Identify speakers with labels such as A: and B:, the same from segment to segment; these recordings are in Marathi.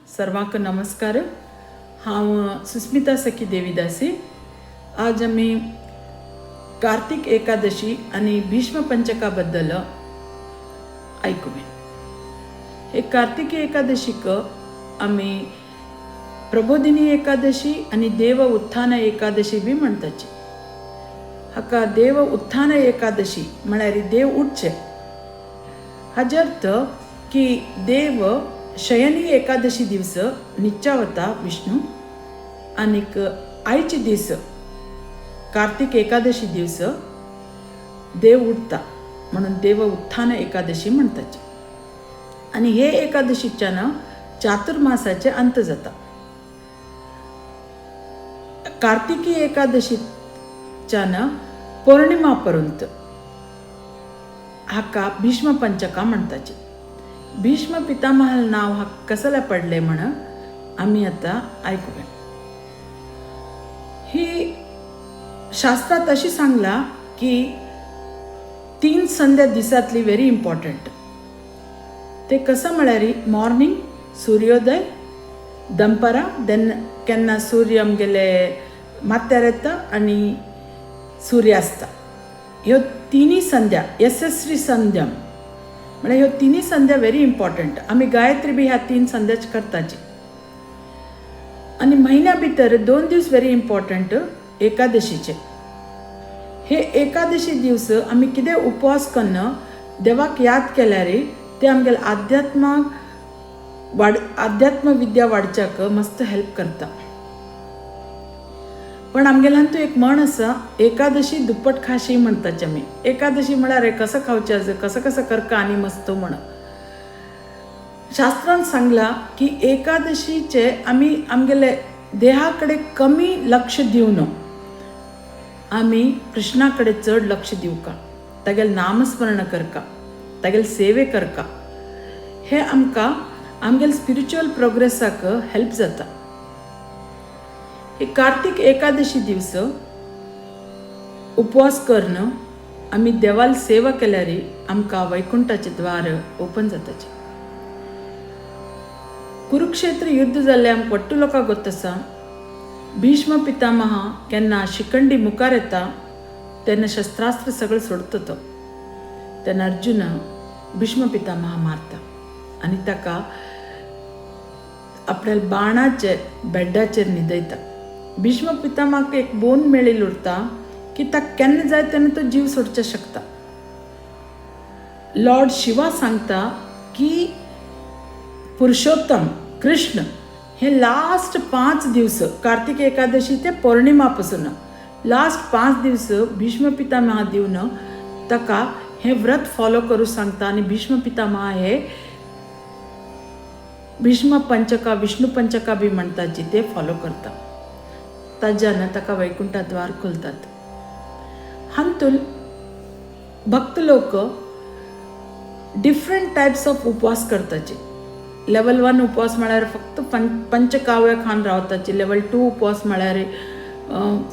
A: सर्वांक नमस्कार. हांव सुस्मिता सखी देवीदासी. आज आमी कार्तिक एकादशी आणि भीष्म पंचका बद्दल ऐकूया. हे कार्तिकी एकादशीक आमी प्रबोधिनी एकादशी आणि देव उत्थान एकादशी बी म्हणटाची. हाका देव उत्थान एकादशी म्हळ्यार देव उठचे. हाजे अर्थ की देव शयनी एकादशी दिवस निच्चावता विष्णू आनीक आयचे दीस कार्तिक एकादशी दिवस देव उठता म्हणून देव उत्थान एकादशी म्हणटाची. आणि हे एकादशीच्यान चातुर्मासाचे अंत जाता. कार्तिकी एकादशीच्यान पौर्णिमा पर्यंत हाका भीष्म पंचका म्हणटाची. भीष्म पितामहाल नाव हा कसले पडले म्हण आम्ही आता ऐकूया. ही शास्त्रात अशी सांगला की 3 संध्या दिसातली व्हेरी इम्पॉर्टंट. ते कसं म्हळ्यार मॉर्निंग सूर्योदय, दनपारा, देन केन्ना सूर्य आमगेले माथ्यार येता आनी सूर्यास्त. ह्यो तिनी संध्या यशस्वी संध्या म्हळ्यार ह्यो तिनी संध्या व्हेरी इम्पॉर्टंट. आमी गायत्री बी ह्या 3 संध्याच करताची. आणि महिन्या भितर 2 दीस व्हेरी इम्पॉर्टंट एकादशीचे. हे एकादशी दिवस आमी कितें उपवास कन्न देवाक याद केल्यार ते आमगेले आध्यात्म विद्या वाडच्याक मस्त हेल्प करता. पण आमगेल्यान तो एक म्हण आसा, एकादशी दुप्पट खाशी म्हणटाचे आमी. एकादशी म्हळ्यार कसं खावचें, कसं करका आनी मस्त म्हण. शास्त्रान सांगला की एकादशीचे आमी आमगेले देहा कडेन कमी लक्ष दिवन आमी कृष्णा कडेन चड लक्ष दिवका, तागेले नामस्मरण करका, तागेले सेवे करका. हे आमकां आमगेले स्पिरिच्युअल प्रोग्रेसाक हेल्प जाता. हे कार्तिक एकादशी दिवस उपवास करून आमी देवाल सेवा केल्यार आमकां वैकुंठाचे द्वार ओपन जाताचे. कुरुक्षेत्र युद्ध जाल्ले आमकां वट्टू लोकांक गोत आसा. भीष्म पितामह केन्ना शिखंडी मुखार येता तेन्ना शस्त्रास्त्र सगळें सोडता तो. तेन्ना अर्जुन भीष्म पितामह मारता आनी ताका आपल्या बाणाचे बेड्डाचेर न्हिदयता. भीष्म पितामहाक एक बोन मेळिल्लो उरता की ताका केन्ना जाय तेन्ना तो जीव सोडचे शकता. लॉर्ड शिवा सांगता की पुरुषोत्तम कृष्ण हे लास्ट 5 दिवस कार्तिक एकादशी ते पौर्णिमा पासून लास्ट 5 दिवस भीष्म पितामह दिवन ताका हे व्रत फॉलो करू सांगता. आणि भीष्म पितामह हे भीष्म पंचका विष्णू पंचका बी म्हणटाची ते फॉलो करता. ताज्यान ताका वैकुंठा द्वार खुलतात. हातून भक्त लोक डिफरंट टायप्स ऑफ उपवास करताचे. लेवल 1 उपवास म्हळ्यार फक्त पंचकाव्य खावन रावताची. लेवल 2 उपवास म्हळ्यार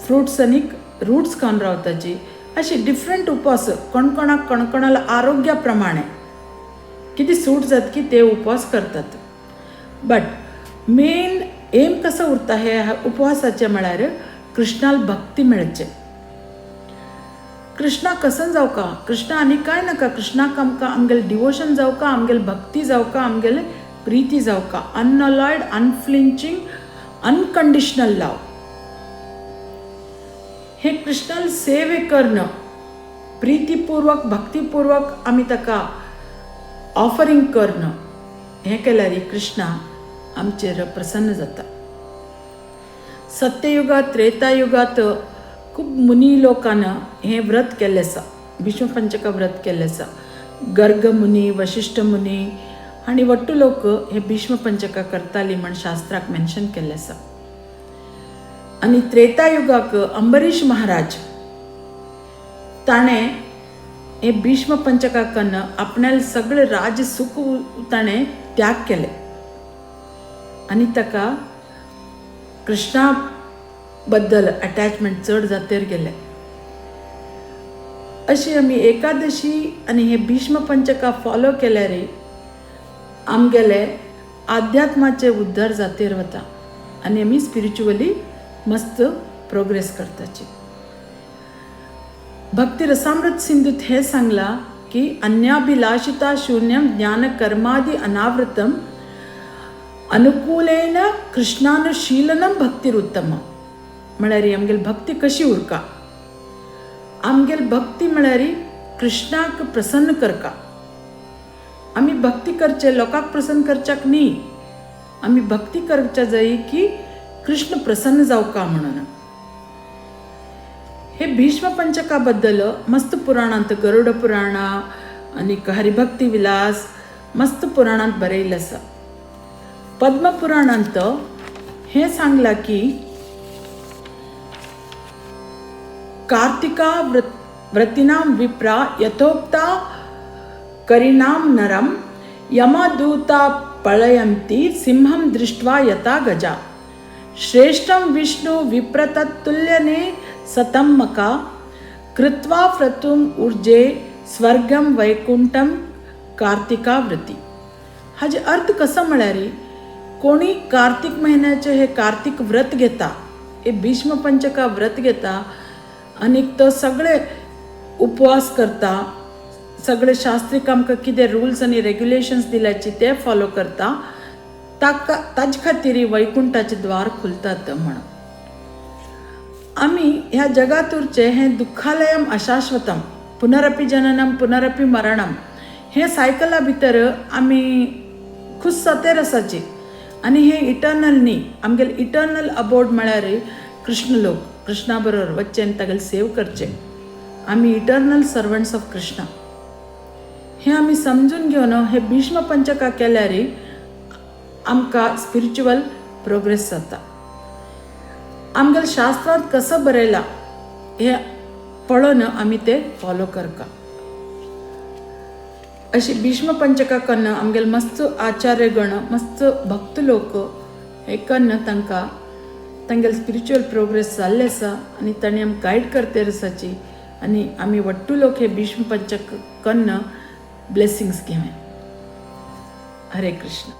A: फ्रुट्स आनी रूट्स खावन रावताची. अशी डिफरंट उपवास कोणकोणाला आरोग्या प्रमाणे किती सूट जात की ते उपवास करतात. बट मेन एम कसं उरता हे उपवासाचे म्हळ्यार कृष्णाल भक्ती मेळचे. कृष्णा कसन जावका, कृष्णा आनी कांय नाका. कृष्णाक आमकां आमगेले डिवोशन जावका, आमगेले भक्ती जावका, आमगेले प्रिती जावका. अनअलॉयड, अनफ्लिंचिंग, अनकंडिशनल लव. हे कृष्णाल सेवे करणं प्रितीपूर्वक भक्तीपूर्वक आमी ताका ऑफरिंग करणं हें केल्यार कृष्णा आमचेर प्रसन्न जाता. सत्ययुगात त्रेतायुगात खूब मुनी लोकांन हें व्रत केल्लें आसा. भीष्म पंचका व्रत केल्लें आसा. गर्ग मुनी, वशिष्ठ मुनी आनी वट्टू लोक हे भीष्म पंचका करताली म्हण शास्त्राक मेन्शन केल्लें आसा. आनी त्रेतायुगाक अंबरीश महाराज ताणें हे भीष्म पंचका कन्न आपणाले सगळे राज सुख ताणें त्याग केले आनी ताका कृष्णा बद्दल अटॅचमेंट चड जातेर गेले. अशी आमी एकादशी आनी हे भीष्म पंचका फॉलो केल्यार आमगेले अध्यात्माचे उद्धार जातेर वता आनी आमी स्पिरिच्युअली मस्त प्रोग्रेस करताची. भक्ती रसामृत सिंधूत हे सांगला की अन्याभिलाषिता शून्यम ज्ञान कर्मादि अनावृतम अनुकूलेन कृष्णानुशीलनम भक्तिरुत्तम. म्हळ्यार आमगेली भक्ती कशी उरका. आमगेली भक्ती म्हळ्यार कृष्णाक प्रसन्न करका. आमी भक्ती करचे लोकांक प्रसन्न करच्याक न्ही. आमी भक्ती करच्या जाय की कृष्ण प्रसन्न जावका म्हणून. हे भीष्म पंचका बद्दल मस्त पुराणांत गरुड पुराण आनी हरिभक्ती विलास मस्त पुराणांत बरयल्लें आसा. पद्म पुराणांत हे सांगला की कार्तिका व्रतीनां विप्रा यथोक्ता करिणां नरं यमदूता पळयन्ति सिंहं दृष्ट्वा यथा गजा श्रेष्ठं विष्णु विप्रतत्तुल्यने सतम्मका कृत्वा व्रतुम ऊर्जे स्वर्गम वैकुंठम कार्तिका व्रती. हाजे अर्थ कसो म्हळ्यार कोणी कार्तिक म्हयन्याचे हे कार्तिक व्रत घेता, हे भीष्म पंचका व्रत घेता आनी तो सगळे उपवास करता, सगळे शास्त्रीक आमकां कितें रुल्स आनी रेग्युलेशन्स दिल्याची ते फॉलो करता, ताजे खातीर वैकुंठाचे द्वार खुलतात म्हणून. आमी ह्या जगात उरचे हें दुःखालयम अशाश्वतम पुनरपि जननम पुनरपि मरणम हे सायकला भितर आमी खुश जातेर आसाची आनी हे इटर्नल न्ही. आमगेले इटर्नल अबोर्ड म्हळ्यार कृष्ण लोक, कृष्णा बरोबर वच्चे आनी तागेले सेव करचे. आमी इटर्नल सर्वंट्स ऑफ कृष्णा हे आमी समजून घेवन हे भीष्म पंचका केल्यार आमकां स्पिरिच्युअल प्रोग्रेस जाता. आमगेल्या शास्त्रांत कसं बरयलां हे पळोवन आमी ते फॉलो करता. अशी भीष्म पंचका कन्न आमगेले मस्त आचार्यगण मस्त भक्त लोक हे कन्न तांकां तांगेले स्पिरिच्युअल प्रोग्रेस जाल्ले आसा आनी तांणी आमकां गायड करतेर आसाची आनी आमी वट्टू लोक हे भीष्म पंचक कन्न ब्लेसिंग्स घेवया. हरे कृष्ण.